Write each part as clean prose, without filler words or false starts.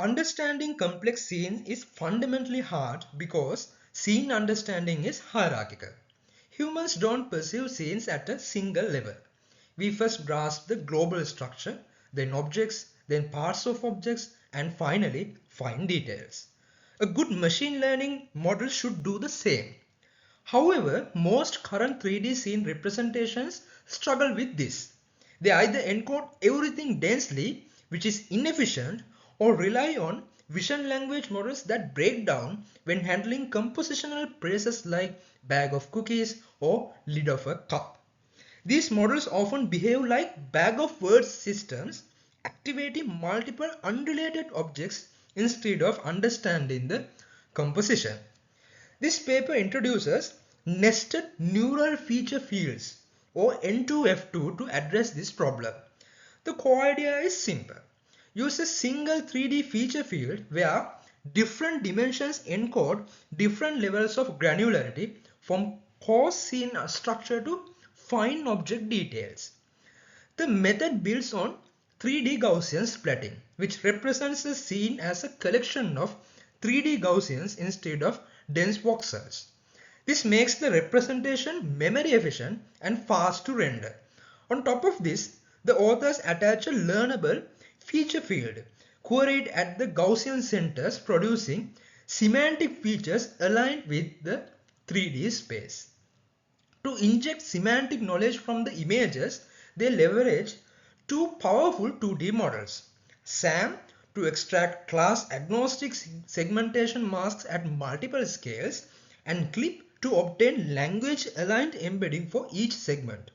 Understanding complex scenes is fundamentally hard because scene understanding is hierarchical. Humans don't perceive scenes at a single level. We first grasp the global structure, then objects, then parts of objects, and finally fine details. A good machine learning model should do the same. However, most current 3D scene representations struggle with this. They either encode everything densely, which is inefficient, or rely on vision language models that break down when handling compositional phrases like bag of cookies or lid of a cup. These models often behave like bag of words systems, activating multiple unrelated objects instead of understanding the composition. This paper introduces nested neural feature fields or N2F2 to address this problem. The core idea is simple. Use a single 3D feature field where different dimensions encode different levels of granularity from coarse scene structure to fine object details. The method builds on 3D Gaussian splatting, which represents the scene as a collection of 3D Gaussians instead of dense voxels. This makes the representation memory efficient and fast to render. On top of this, the authors attach a learnable feature field queried at the Gaussian centers, producing semantic features aligned with the 3D space. To inject semantic knowledge from the images, they leverage two powerful 2D models. SAM to extract class agnostic segmentation masks at multiple scales, and CLIP to obtain language aligned embedding for each segment.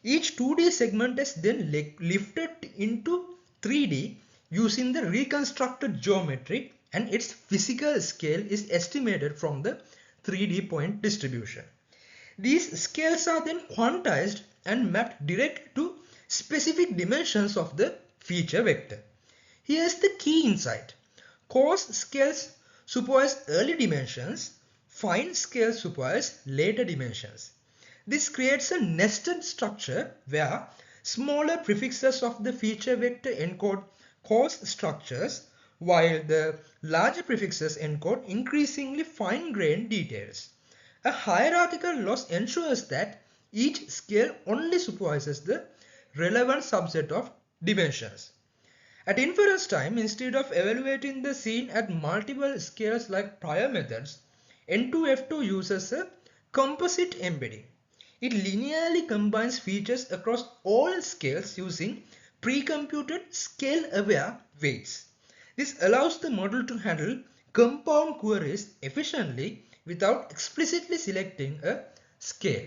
Each 2D segment is then lifted into 3D using the reconstructed geometry, and its physical scale is estimated from the 3D point distribution. These scales are then quantized and mapped directly to specific dimensions of the feature vector. Here's the key insight. Coarse scales supervise early dimensions, fine scales supervise later dimensions. This creates a nested structure where smaller prefixes of the feature vector encode coarse structures, while the larger prefixes encode increasingly fine-grained details. A hierarchical loss ensures that each scale only supervises the relevant subset of dimensions. At inference time, instead of evaluating the scene at multiple scales like prior methods, N2F2 uses a composite embedding. It linearly combines features across all scales using pre-computed scale-aware weights. This allows the model to handle compound queries efficiently without explicitly selecting a scale.